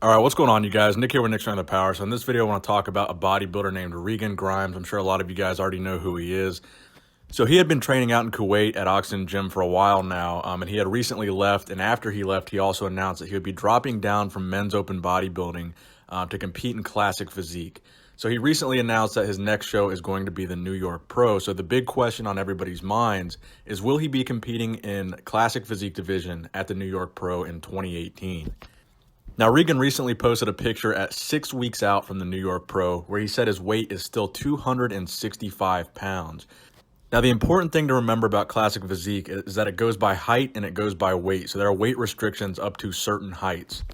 All right, what's going on, you guys? Nick here with Nick's Strength and Power. So in this video, I want to talk about a bodybuilder named Regan Grimes. I'm sure a lot of you guys already know who he is. So he had been training out in Kuwait at Oxygen Gym for a while now, and he had recently left. And after he left, he also announced that he would be dropping down from men's open bodybuilding to compete in classic physique. So he recently announced that his next show is going to be the New York Pro. So the big question on everybody's minds is, will he be competing in classic physique division at the New York Pro in 2018? Now, Regan recently posted a picture at 6 weeks out from the New York Pro where he said his weight is still 265 pounds. Now, the important thing to remember about classic physique is that it goes by height and it goes by weight. So there are weight restrictions up to certain heights.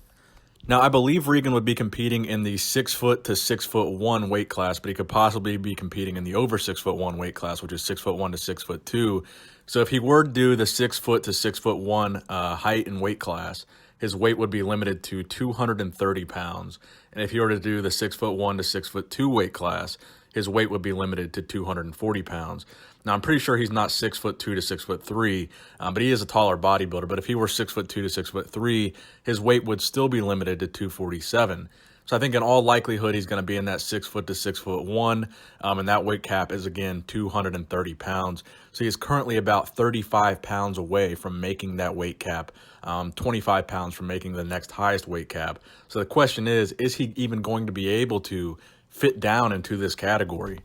Now, I believe Regan would be competing in the 6 foot to 6'1" weight class, but he could possibly be competing in the over 6'1" weight class, which is 6'1" to 6'2". So if he were to do the 6 foot to 6'1" height and weight class, his weight would be limited to 230 pounds. And if he were to do the 6'1" to 6'2" weight class, his weight would be limited to 240 pounds. Now, I'm pretty sure he's not 6'2" to 6'3", but he is a taller bodybuilder. But if he were 6'2" to 6'3", his weight would still be limited to 247. So I think in all likelihood, he's going to be in that 6 foot to 6'1", and that weight cap is, again, 230 pounds. So he's currently about 35 pounds away from making that weight cap, 25 pounds from making the next highest weight cap. So the question is he even going to be able to fit down into this category?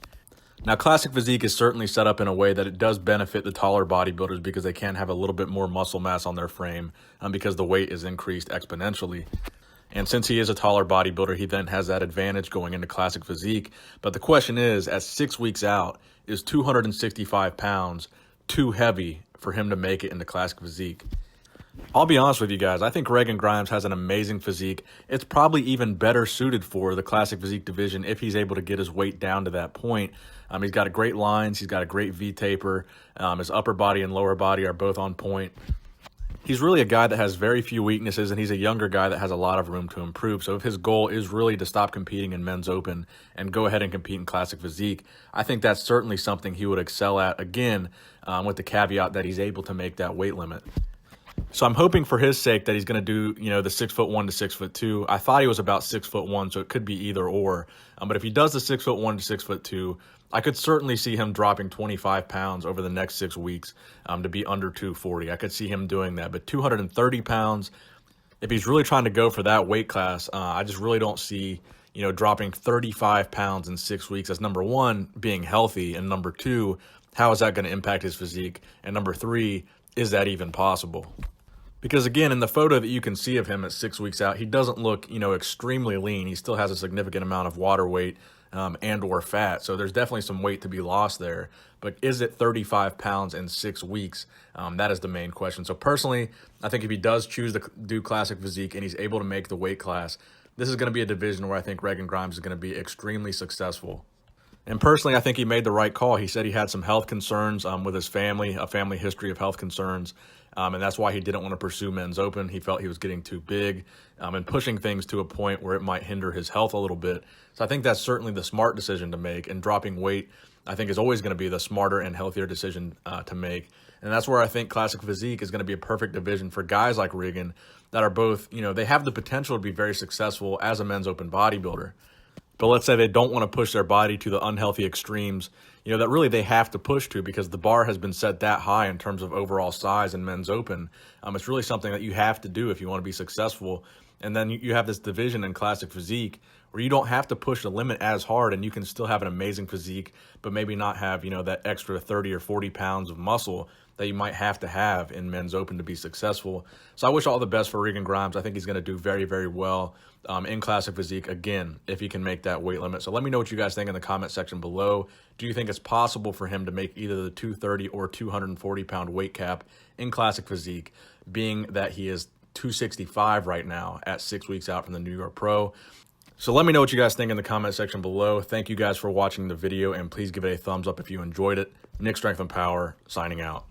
Now, classic physique is certainly set up in a way that it does benefit the taller bodybuilders because they can have a little bit more muscle mass on their frame because the weight is increased exponentially. And since he is a taller bodybuilder, he then has that advantage going into classic physique. But the question is, at 6 weeks out, is 265 pounds too heavy for him to make it into classic physique? I'll be honest with you guys, I think Regan Grimes has an amazing physique. It's probably even better suited for the classic physique division if he's able to get his weight down to that point. He's got a great lines, he's got a great V-taper, his upper body and lower body are both on point. He's really a guy that has very few weaknesses, and he's a younger guy that has a lot of room to improve. So if his goal is really to stop competing in men's open and go ahead and compete in classic physique, I think that's certainly something he would excel at, again, with the caveat that he's able to make that weight limit. So I'm hoping for his sake that he's going to do, the 6'1" to 6'2". I thought he was about 6'1", so it could be either or. But if he does the 6'1" to 6'2", I could certainly see him dropping 25 pounds over the next 6 weeks to be under 240. I could see him doing that. But 230 pounds, if he's really trying to go for that weight class, I just really don't see, dropping 35 pounds in 6 weeks as, number one, being healthy, and number two, how is that going to impact his physique? And number three, is that even possible? Because again, in the photo that you can see of him at 6 weeks out, he doesn't look, extremely lean. He still has a significant amount of water weight and or fat. So there's definitely some weight to be lost there. But is it 35 pounds in 6 weeks? That is the main question. So personally, I think if he does choose to do classic physique and he's able to make the weight class, this is going to be a division where I think Regan Grimes is going to be extremely successful. And personally, I think he made the right call. He said he had some health concerns with his family, a family history of health concerns. And that's why he didn't want to pursue men's open. He felt he was getting too big and pushing things to a point where it might hinder his health a little bit. So I think that's certainly the smart decision to make. And dropping weight, I think, is always going to be the smarter and healthier decision to make. And that's where I think classic physique is going to be a perfect division for guys like Regan that are both, they have the potential to be very successful as a men's open bodybuilder. But let's say they don't want to push their body to the unhealthy extremes, that really they have to push to because the bar has been set that high in terms of overall size in men's open. It's really something that you have to do if you want to be successful. And then you have this division in classic physique where you don't have to push the limit as hard and you can still have an amazing physique, but maybe not have, that extra 30 or 40 pounds of muscle that you might have to have in men's open to be successful. So I wish all the best for Regan Grimes. I think he's going to do very, very well in classic physique, again, if he can make that weight limit. So let me know what you guys think in the comment section below. Do you think it's possible for him to make either the 230 or 240 pound weight cap in classic physique, being that he is 265 right now at 6 weeks out from the New York Pro? So let me know what you guys think in the comment section below. Thank you guys for watching the video, and please give it a thumbs up if you enjoyed it. Nick Strength and Power, signing out.